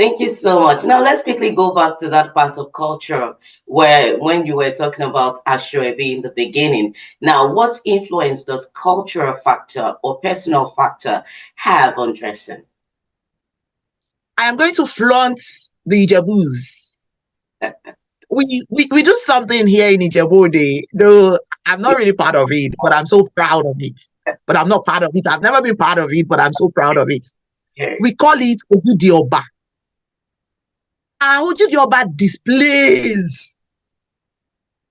Thank you so much. Now let's quickly go back to that part of culture where when you were talking about Ashwebi in the beginning. Now, what influence does cultural factor or personal factor have on dressing? I am going to flaunt the Ijebus. we do something here in Ijebode, though I'm not really part of it, but I'm so proud of it. But I'm not part of it. I've never been part of it, but I'm so proud of it. Okay. We call it Ojudioba. Ojudioba displays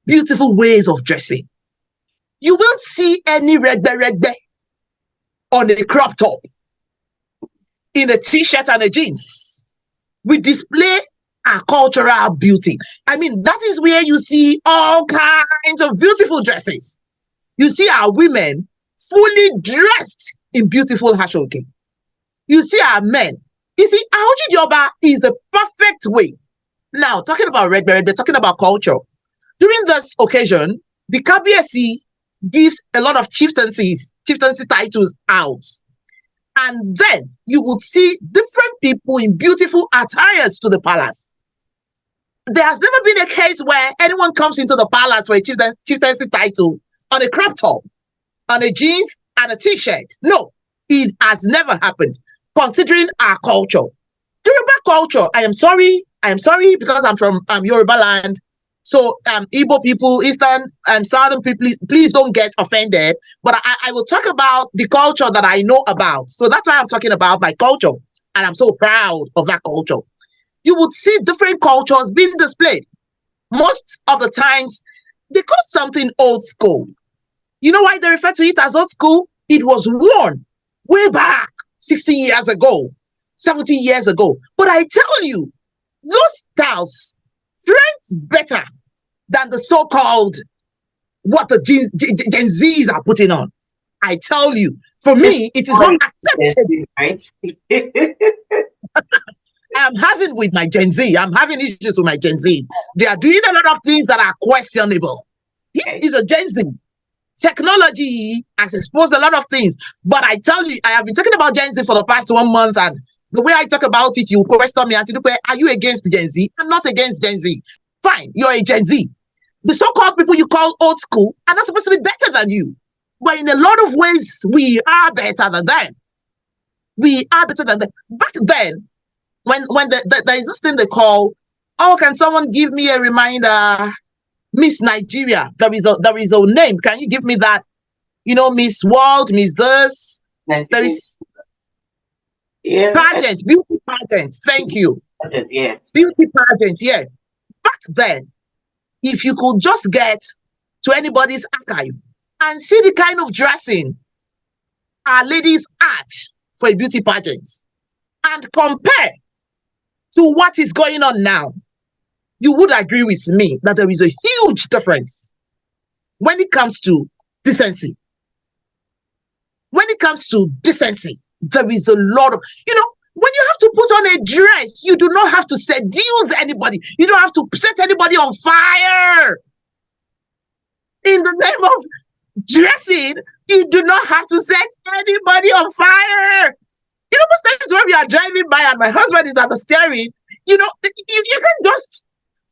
beautiful ways of dressing. You won't see any regbe on a crop top, in a t-shirt and a jeans. We display our cultural beauty. I mean, that is where you see all kinds of beautiful dresses. You see our women fully dressed in beautiful hashoke. You see our men. You see, Ojudioba is the perfect way. Now, talking about regbe, talking about culture. During this occasion, the KBSC gives a lot of chieftaincy titles out. And then you would see different people in beautiful attires to the palace. There has never been a case where anyone comes into the palace for a chieftaincy title on a crop top, on a jeans and a t-shirt. No, it has never happened, considering our culture. Yoruba culture, I am sorry because I'm from Yoruba land. So Igbo people, Eastern and Southern people, please don't get offended. But I will talk about the culture that I know about. So that's why I'm talking about my culture. And I'm so proud of that culture. You would see different cultures being displayed. Most of the times, they call something old school. You know why they refer to it as old school? It was worn way back 60 years ago, 70 years ago. But I tell you, those styles trends better than the so-called what the Gen Zs are putting on. I tell you, for me, it is not acceptable. I'm having with my Gen Z. I'm having issues with my Gen Z. They are doing a lot of things that are questionable. It is a Gen Z. Technology has exposed a lot of things. But I tell you, I have been talking about Gen Z for the past 1 month, and the way I talk about it, you question me, are you against Gen Z? I'm not against Gen Z. Fine, you're a Gen Z. The so-called people you call old school are not supposed to be better than you. But in a lot of ways, we are better than them. We are better than them. Back then, when there is this thing they call, oh, can someone give me a reminder? Miss Nigeria. There is a name. Can you give me that? You know, Miss World, Miss this. There is pageant, beauty pageant. Thank you. Yeah. Beauty pageant, yeah. Back then, if you could just get to anybody's archive and see the kind of dressing our ladies had for a beauty pageant and compare to what is going on now, you would agree with me that there is a huge difference when it comes to decency. When it comes to decency, there is a lot of, when you have to put on a dress, you do not have to seduce anybody. You don't have to set anybody on fire. In the name of dressing, you do not have to set anybody on fire. Most times when we are driving by and my husband is at the steering, you can just,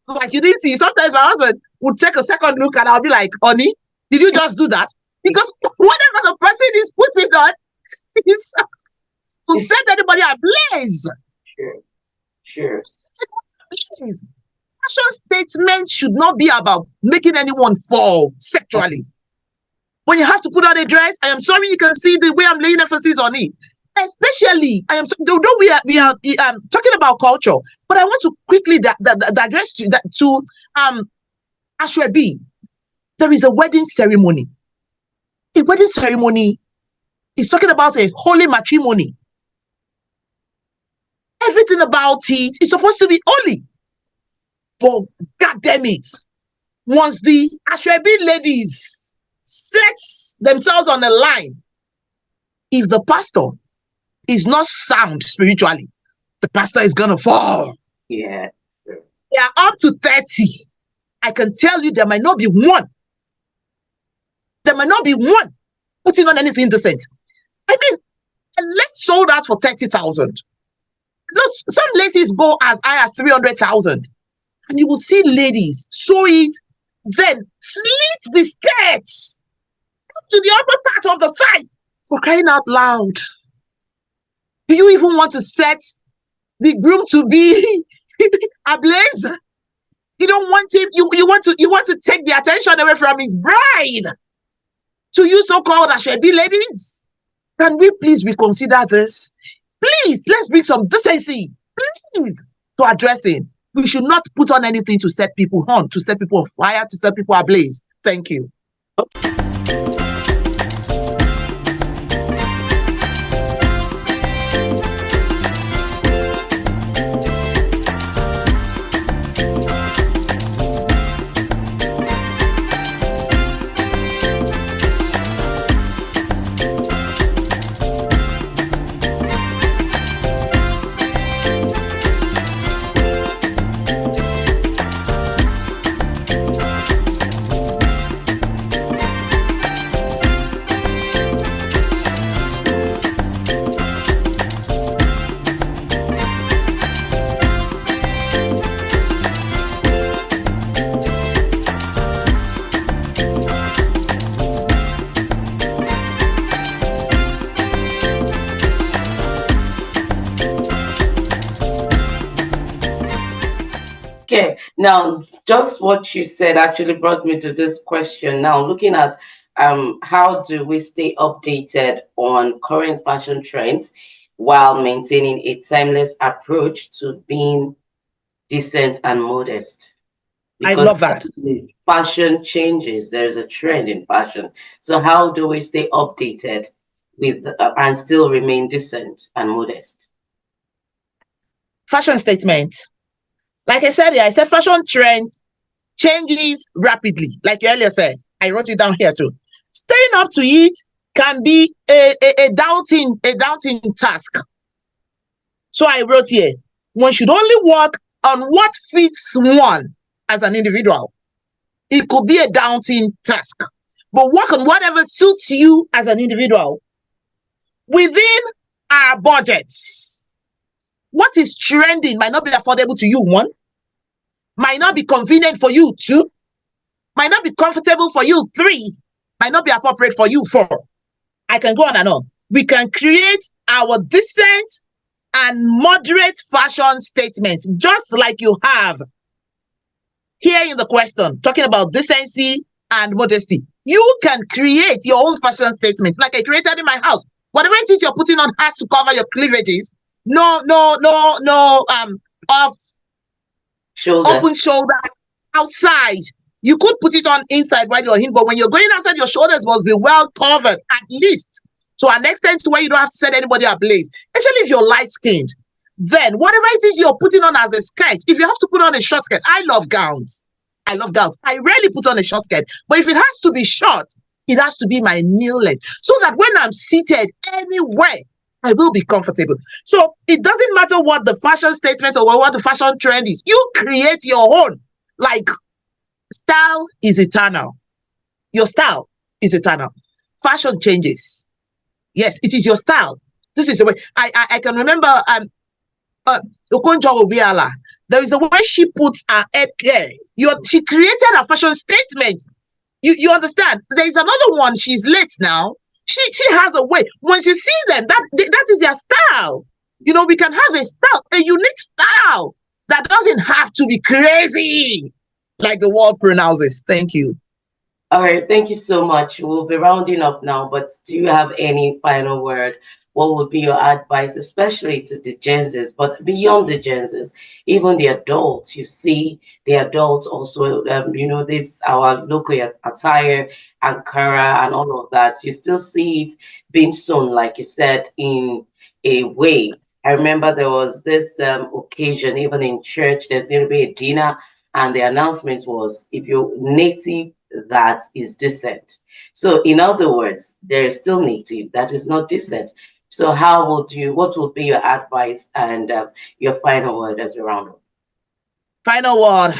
like you didn't see, sometimes my husband would take a second look and I'll be like, honey, did you just do that? Because whatever the person is putting on is to set anybody ablaze. Sure. Fashion statements should not be about making anyone fall sexually. When you have to put on a dress, I am sorry, you can see the way I'm laying emphasis on it. Especially, though we are talking about culture, but I want to quickly digress to Ashwebi. There is a wedding ceremony. A wedding ceremony is talking about a holy matrimony. Everything about it is supposed to be holy. But God damn it, once the Ashwebi ladies set themselves on a line, if the pastor is not sound spiritually, the pastor is gonna fall. Yeah. They are up to 30. I can tell you there might not be one. There might not be one putting on anything decent. I mean, let's sold out for 30,000. Look, some laces go as high as 300,000. And you will see ladies sew it, then slit the skirts to the upper part of the thigh. For crying out loud. Do you even want to set the groom to be ablaze? You don't want him, you want to take the attention away from his bride. To you so-called Ashwebi ladies, can we please reconsider this? Please, let's bring some decency, please, to addressing. We should not put on anything to set people on, to set people on fire, to set people ablaze. Thank you. Okay, now just what you said actually brought me to this question. Now, looking at how do we stay updated on current fashion trends while maintaining a timeless approach to being decent and modest? I love that. Fashion changes. There's a trend in fashion. So how do we stay updated with and still remain decent and modest? Fashion statement. Like I said, I said fashion trend changes rapidly. Like you earlier said, I wrote it down here too. Staying up to it can be a daunting task. So I wrote here, one should only work on what fits one as an individual. It could be a daunting task, but work on whatever suits you as an individual within our budgets. What is trending might not be affordable to you, one, might not be convenient for you, two, might not be comfortable for you, three, might not be appropriate for you, four. I can go on and on. We can create our decent and moderate fashion statement, just like you have here in the question, talking about decency and modesty. You can create your own fashion statement, like I created in my house. Whatever it is you're putting on has to cover your cleavages. No, off shoulder, open shoulder, outside. You could put it on inside while you're in, but when you're going outside, your shoulders must be well covered, at least to an extent to where you don't have to set anybody ablaze, especially if you're light-skinned. Then whatever it is you're putting on as a skirt, if you have to put on a short skirt, I love gowns. I rarely put on a short skirt, but if it has to be short, it has to be my knee length, so that when I'm seated anywhere, I will be comfortable. So it doesn't matter what the fashion statement or what the fashion trend is. You create your own. Like, style is eternal. Your style is eternal. Fashion changes. Yes, it is your style. This is the way. I can remember Okonjo Obiala. There is a way she puts her head care. She created a fashion statement. You understand? There is another one. She's late now. She has a way. Once you see them, that is their style. You know, we can have a style, a unique style that doesn't have to be crazy, like the world pronounces. Thank you. All right, thank you so much. We'll be rounding up now, but do you have any final word? What would be your advice, especially to the Gen Zs, but beyond the Gen Zs, even the adults? You see, the adults also, this our local attire, Ankara, and all of that. You still see it being sewn, like you said, in a way. I remember there was this occasion, even in church, there's going to be a dinner, and the announcement was, if you're native, that is decent. So in other words, there is still native that is not decent. So what would be your advice and your final word as we round up? Final word.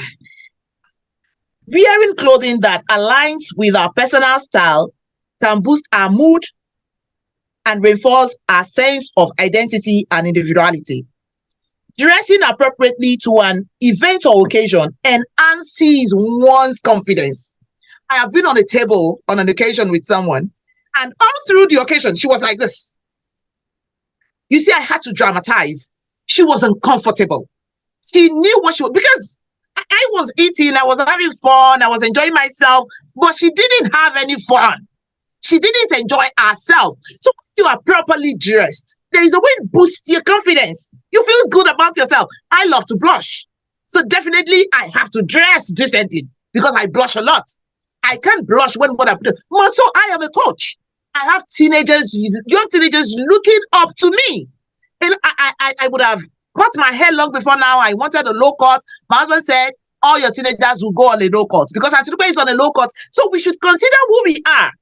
Wearing clothing that aligns with our personal style can boost our mood and reinforce our sense of identity and individuality. Dressing appropriately to an event or occasion enhances one's confidence. I have been on a table on an occasion with someone, and all through the occasion, she was like this. You see, I had to dramatize. She was uncomfortable. She knew what she was, because I was eating, I was having fun, I was enjoying myself, but she didn't have any fun. She didn't enjoy herself. So when you are properly dressed, there is a way to boost your confidence. You feel good about yourself. I love to blush. So definitely I have to dress decently because I blush a lot. I can't blush when what I'm doing. So I am a coach. I have teenagers, young teenagers looking up to me. And I would have cut my hair long before now. I wanted a low cut. My husband said, all your teenagers will go on a low cut because Atinupe is on a low cut. So we should consider who we are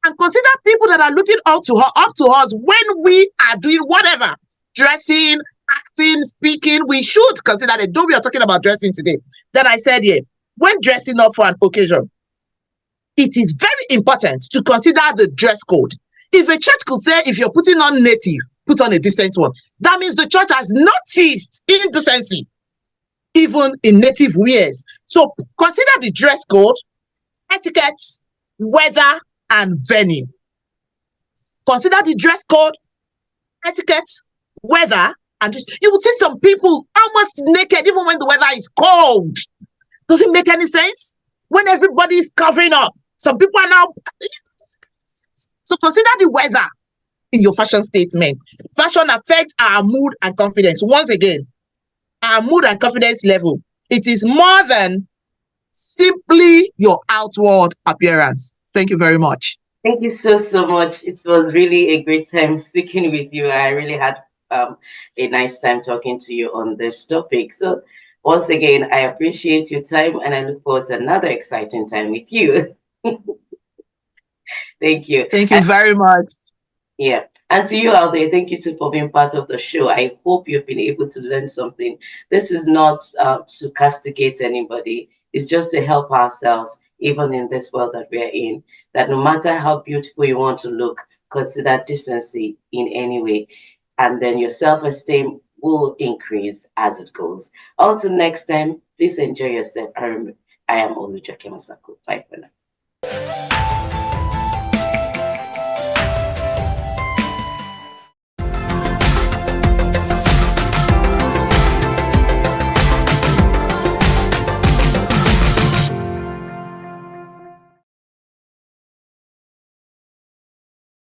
and consider people that are looking up to us when we are doing whatever, dressing, acting, speaking. We should consider it. Though we are talking about dressing today, then I said here, when dressing up for an occasion, it is very important to consider the dress code. If a church could say, if you're putting on native, put on a decent one, that means the church has noticed indecency, even in native wears. So consider the dress code, etiquette, weather, and venue. Consider the dress code, etiquette, weather, and you will see some people almost naked even when the weather is cold. Does it make any sense? When everybody is covering up, some people are now. So consider the weather in your fashion statement. Fashion affects our mood and confidence. Once again, our mood and confidence level. It is more than simply your outward appearance. Thank you very much. Thank you so much. It was really a great time speaking with you. I really had a nice time talking to you on this topic. So once again, I appreciate your time and I look forward to another exciting time with you. Thank you. Thank you very much. Yeah. And to you out there, thank you too for being part of the show. I hope you've been able to learn something. This is not to castigate anybody. It's just to help ourselves, even in this world that we're in, that no matter how beautiful you want to look, consider decency in any way. And then your self-esteem will increase as it goes. Until next time, please enjoy yourself. I am Olujoke Masako. Bye for now.